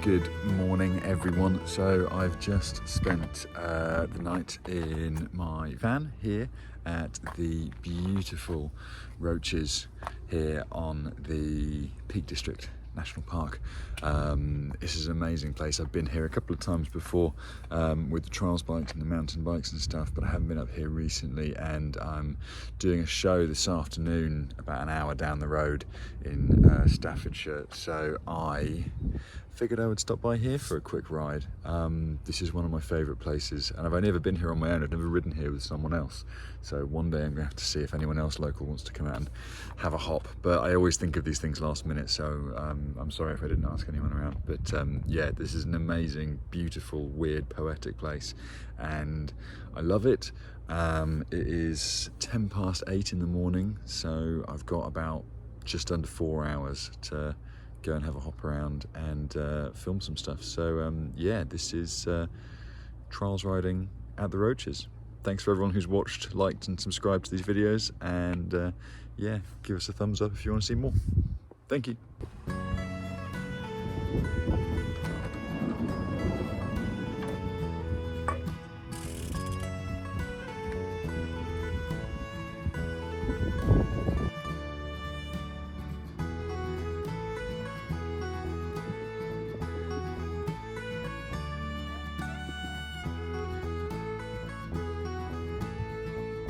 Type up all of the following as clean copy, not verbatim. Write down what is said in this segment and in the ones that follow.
Good morning, everyone. So I've just spent the night in my van here at the beautiful Roaches here on the Peak District National Park. This is an amazing place. I've been here a couple of times before with the trials bikes and the mountain bikes and stuff, but I haven't been up here recently, and I'm doing a show this afternoon about an hour down the road in Staffordshire, so I figured I would stop by here for a quick ride. This is one of my favourite places, and I've only ever been here on my own. I've never ridden here with someone else, so one day I'm going to have to see if anyone else local wants to come out and have a hop, but I always think of these things last minute, so I'm sorry if I didn't ask anyone around. But yeah, this is an amazing, beautiful, weird, poetic place, and I love it. It is 8:10 in the morning, so I've got about just under 4 hours to go and have a hop around and film some stuff. So yeah, this is trials riding at the Roaches. Thanks for everyone who's watched, liked and subscribed to these videos, and yeah, give us a thumbs up if you want to see more. Thank you.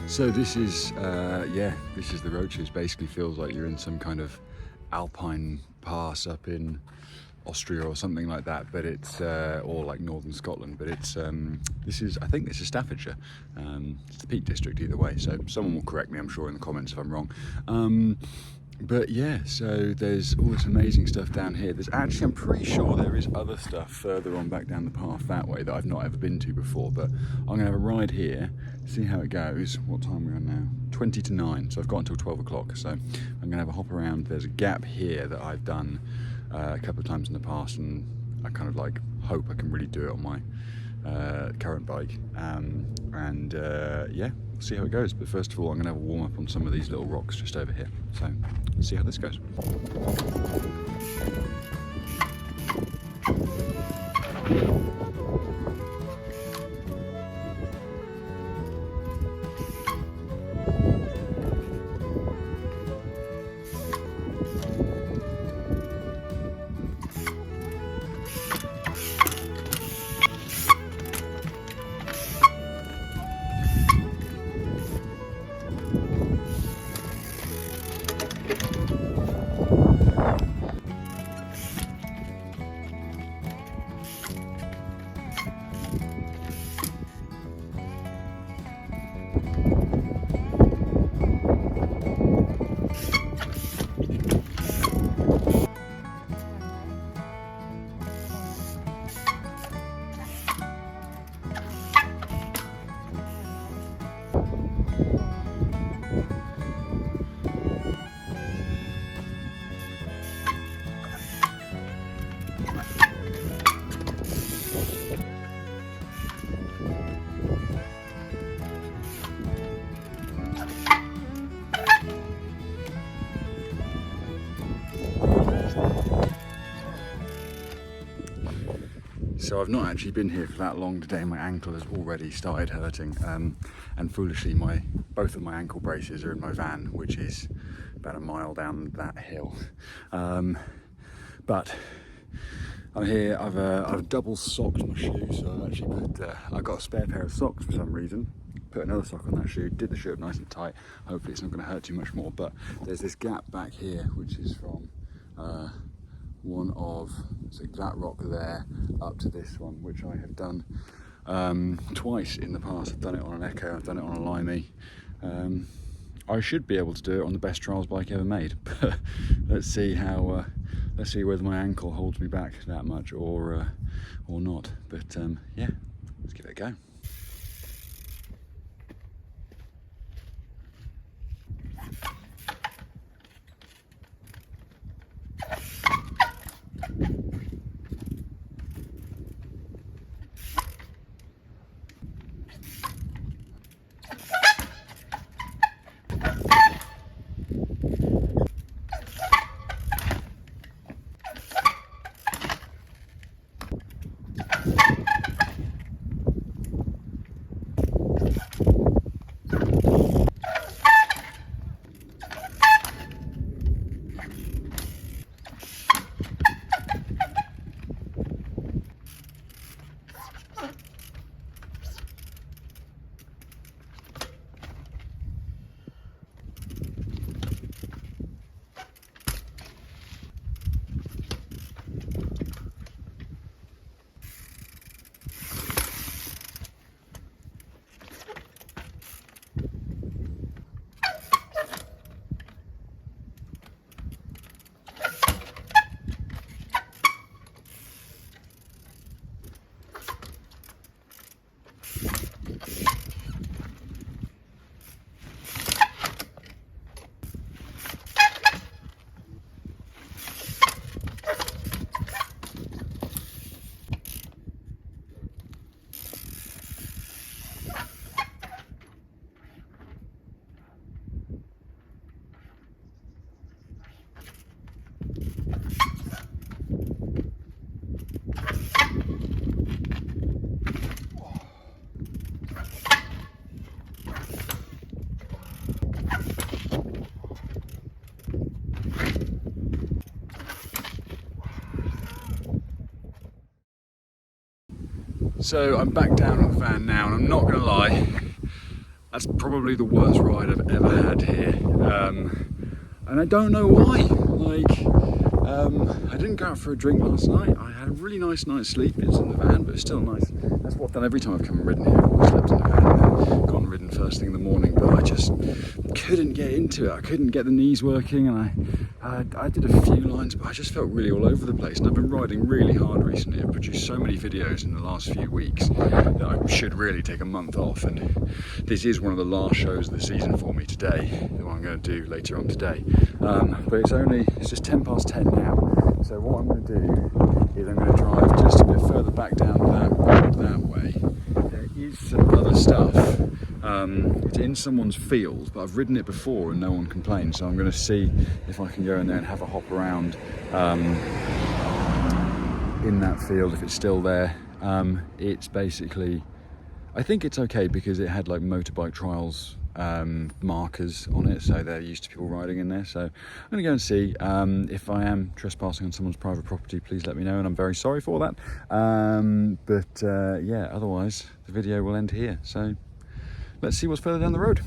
So this is, yeah, this is the Roaches. Basically feels like you're in some kind of alpine pass up in Austria or something like that, but it's, or like northern Scotland, but it's, I think this is Staffordshire. It's the Peak District either way, so someone will correct me, I'm sure, in the comments if I'm wrong. But yeah, so there's all this amazing stuff down here. There's actually, I'm pretty sure there is other stuff further on back down the path that way that I've not ever been to before, but I'm gonna have a ride here, see how it goes. What time are we on now? 20 to 9, so I've got until 12 o'clock, so I'm gonna have a hop around. There's a gap here that I've done a couple of times in the past, and I kind of like hope I can really do it on my current bike, and yeah, we'll see how it goes. But first of all, I'm gonna have a warm up on some of these little rocks just over here, so let's see how this goes. So I've not actually been here for that long today. My ankle has already started hurting, and foolishly both of my ankle braces are in my van, which is about a mile down that hill. But I'm here. I've double socked my shoe, so I've actually I've got a spare pair of socks for some reason. Put another sock on that shoe, did the shoe up nice and tight. Hopefully it's not going to hurt too much more. But there's this gap back here, which is from one of, so that rock there up to this one, which I have done twice in the past. I've done it on an Echo, I've done it on a Limey. I should be able to do it on the best trials bike ever made, but let's see how, let's see whether my ankle holds me back that much or not. But yeah, let's give it a go. So I'm back down on the van now, and I'm not going to lie, that's probably the worst ride I've ever had here. And I don't know why. I didn't go out for a drink last night. I had a really nice night's sleep. It's in the van, but it's still nice. That's what I've done every time I've come and ridden here. I've always slept in the van and then gone and ridden first thing in the morning. But I just couldn't get into it. I couldn't get the knees working, and I did a few lines, but I just felt really all over the place. And I've been riding really hard recently. I've produced so many videos in the last few weeks that I should really take a month off. And this is one of the last shows of the season for me today, the one I'm going to do later on today. But it's just 10 past 10 now. So what I'm going to do is I'm going to drive just a bit further back down that road that way. There is some other stuff. It's in someone's field, but I've ridden it before and no one complained. So I'm going to see if I can go in there and have a hop around in that field if it's still there. It's basically, I think it's okay because it had like motorbike trials markers on it, so they're used to people riding in there. So I'm gonna go and see. If I am trespassing on someone's private property, please let me know, and I'm very sorry for that. Yeah, otherwise the video will end here. So let's see what's further down the road.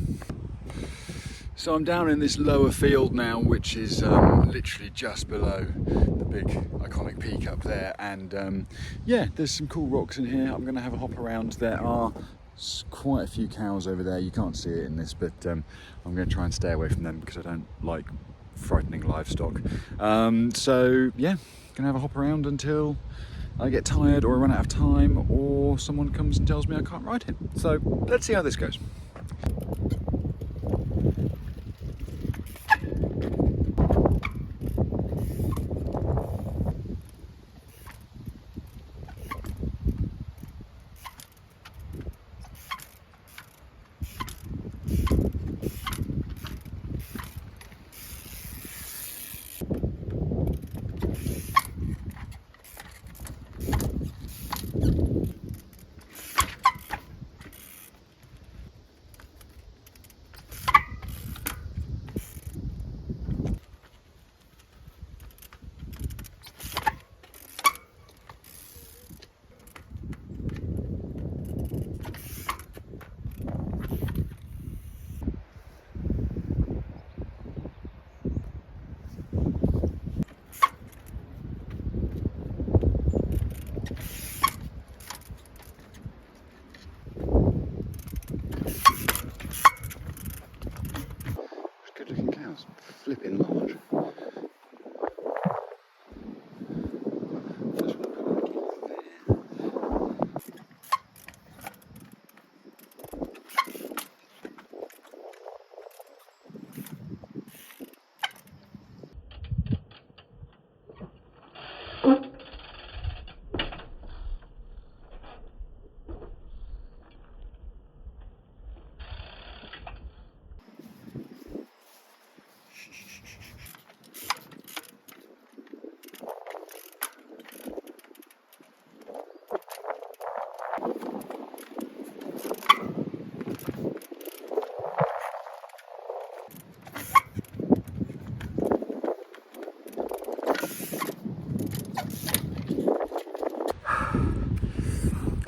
So I'm down in this lower field now, which is literally just below the big iconic peak up there, and yeah, there's some cool rocks in here. I'm gonna have a hop around. There are quite a few cows over there. You can't see it in this, but I'm going to try and stay away from them because I don't like frightening livestock. So yeah, gonna have a hop around until I get tired or I run out of time or someone comes and tells me I can't ride it. So let's see how this goes. Flipping large.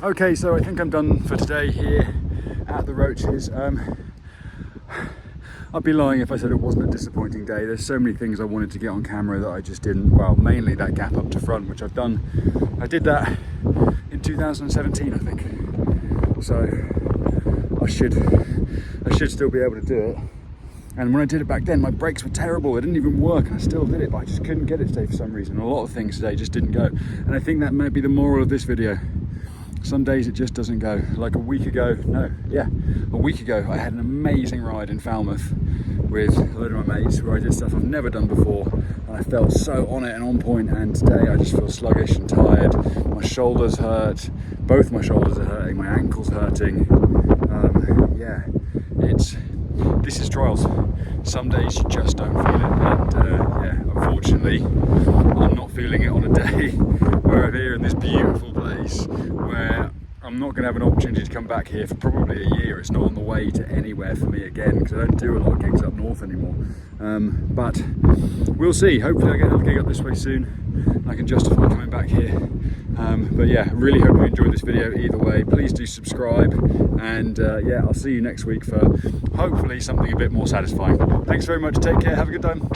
Okay, so I think I'm done for today here at the Roaches. I'd be lying if I said it wasn't a disappointing day. There's so many things I wanted to get on camera that I just didn't. Well, mainly that gap up to front, which I've done. I did that in 2017, I think. So I should still be able to do it. And when I did it back then, my brakes were terrible. They didn't even work, and I still did it, but I just couldn't get it today for some reason. A lot of things today just didn't go. And I think that might be the moral of this video. Some days it just doesn't go. Like a week ago, I had an amazing ride in Falmouth with a load of my mates where I did stuff I've never done before, and I felt so on it and on point, and today I just feel sluggish and tired. My shoulders hurt, both my shoulders are hurting, my ankle's hurting. Yeah, this is trials. Some days you just don't feel it, and yeah, unfortunately I'm not feeling it on a day where I'm here in this beautiful place where I'm not going to have an opportunity to come back here for probably a year. It's not on the way to anywhere for me again because I don't do a lot of gigs up north anymore. But we'll see. Hopefully I get another gig up this way soon. I can justify coming back here. But yeah, really hope you enjoyed this video either way. Please do subscribe, and yeah, I'll see you next week for hopefully something a bit more satisfying. Thanks very much, take care, have a good time.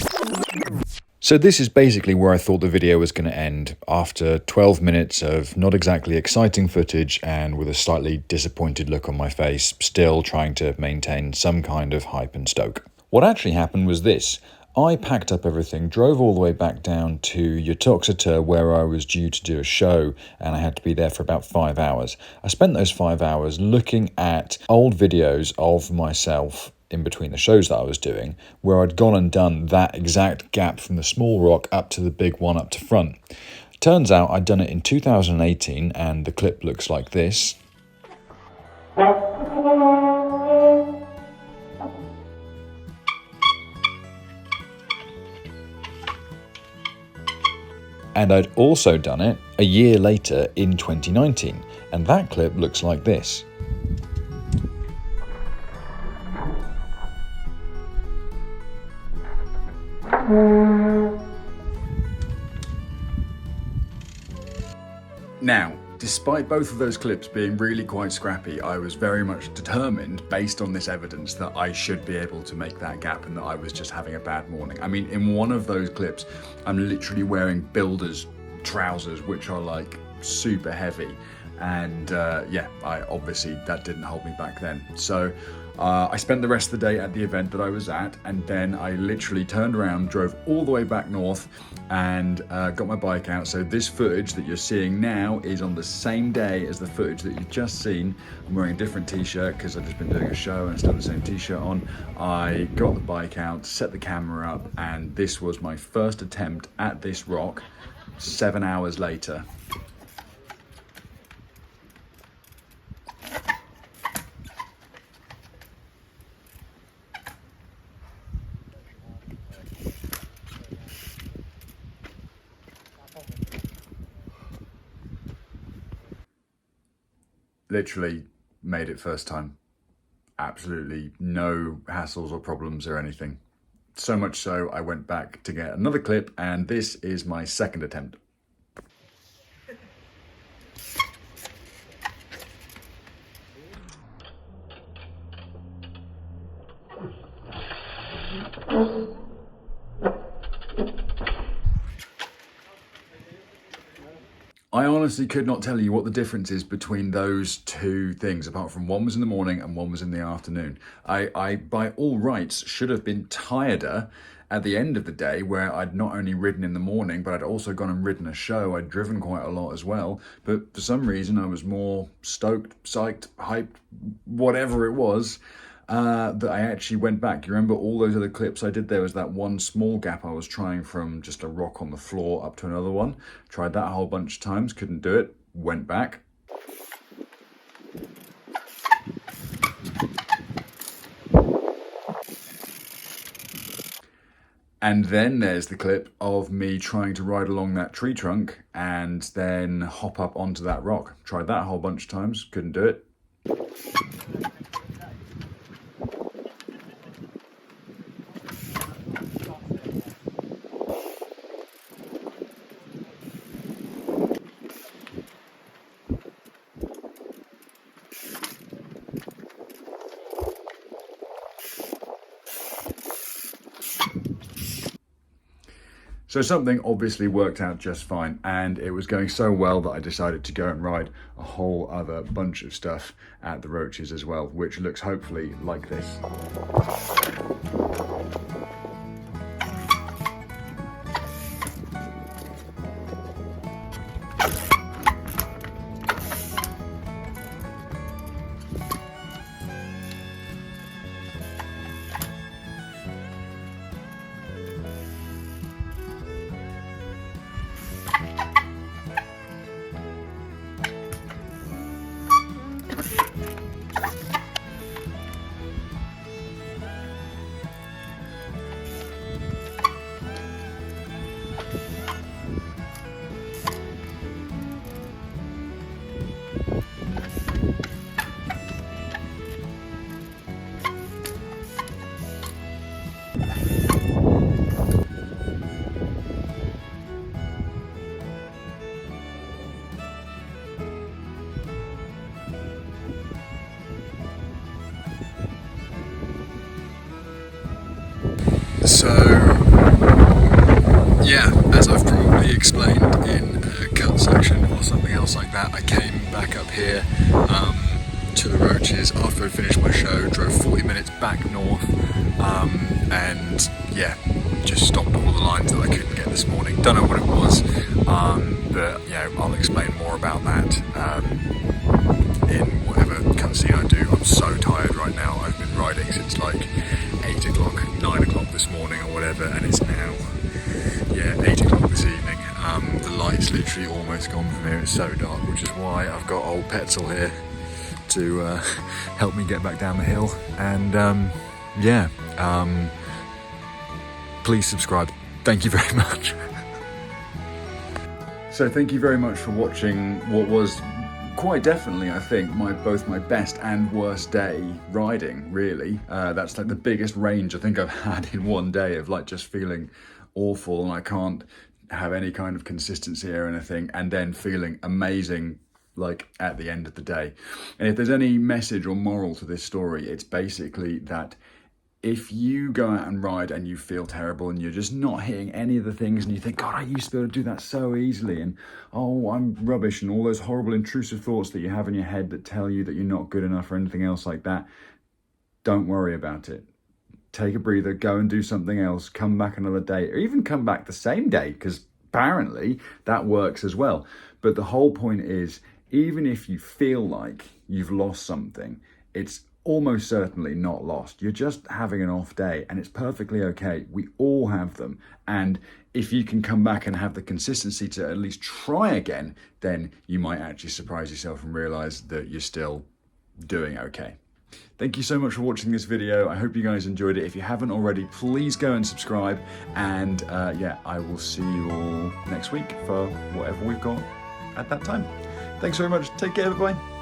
So this is basically where I thought the video was going to end, after 12 minutes of not exactly exciting footage and with a slightly disappointed look on my face, still trying to maintain some kind of hype and stoke. What actually happened was this. I packed up everything, drove all the way back down to Uttoxeter where I was due to do a show, and I had to be there for about 5 hours. I spent those 5 hours looking at old videos of myself in between the shows that I was doing, where I'd gone and done that exact gap from the small rock up to the big one up to front. Turns out I'd done it in 2018 and the clip looks like this. And I'd also done it a year later in 2019, and that clip looks like this. Now, despite both of those clips being really quite scrappy, I was very much determined, based on this evidence, that I should be able to make that gap and that I was just having a bad morning. I mean, in one of those clips, I'm literally wearing builder's trousers, which are like super heavy. And yeah, obviously that didn't hold me back then. So I spent the rest of the day at the event that I was at, and then I literally turned around, drove all the way back north, and got my bike out. So this footage that you're seeing now is on the same day as the footage that you've just seen. I'm wearing a different t-shirt because I've just been doing a show and I still have the same t-shirt on. I got the bike out, set the camera up, and this was my first attempt at this rock 7 hours later. Literally made it first time. Absolutely no hassles or problems or anything. So much so I went back to get another clip, and this is my second attempt. I honestly could not tell you what the difference is between those two things, apart from one was in the morning and one was in the afternoon. I by all rights, should have been tireder at the end of the day, where I'd not only ridden in the morning, but I'd also gone and ridden a show. I'd driven quite a lot as well. But for some reason, I was more stoked, psyched, hyped, whatever it was, that I actually went back. You remember all those other clips I did? There was that one small gap I was trying from just a rock on the floor up to another one. Tried that a whole bunch of times, couldn't do it, went back. And then there's the clip of me trying to ride along that tree trunk and then hop up onto that rock. Tried that a whole bunch of times, couldn't do it. So something obviously worked out just fine, and it was going so well that I decided to go and ride a whole other bunch of stuff at the Roaches as well, which looks hopefully like this. So, yeah, as I've probably explained in a cut section or something else like that, I came back up here to the Roaches after I finished my show, drove 40 minutes back north, and yeah, just stopped all the lines that I couldn't get this morning. Don't know what it was, but yeah, I'll explain more about that in whatever cutscene I do. I'm so tired right now. I've been riding since like 8 o'clock, 9 o'clock this morning or whatever, and it's now, yeah, 8 o'clock this evening. The light's literally almost gone from here. It's so dark, which is why I've got old Petzl here to help me get back down the hill. And yeah, please subscribe. Thank you very much. So thank you very much for watching what was quite definitely, I think, both my best and worst day riding, really. That's like the biggest range I think I've had in one day of like just feeling awful and I can't have any kind of consistency or anything, and then feeling amazing like at the end of the day. And if there's any message or moral to this story, it's basically that if you go out and ride and you feel terrible and you're just not hitting any of the things and you think, God, I used to be able to do that so easily, and oh, I'm rubbish, and all those horrible intrusive thoughts that you have in your head that tell you that you're not good enough or anything else like that, don't worry about it. Take a breather, go and do something else, come back another day, or even come back the same day, because apparently that works as well. But the whole point is, even if you feel like you've lost something, it's almost certainly not lost. You're just having an off day, and it's perfectly okay. We all have them. And if you can come back and have the consistency to at least try again, then you might actually surprise yourself and realize that you're still doing okay. Thank you so much for watching this video. I hope you guys enjoyed it. If you haven't already, please go and subscribe. And yeah, I will see you all next week for whatever we've got at that time. Thanks very much. Take care. Bye-bye.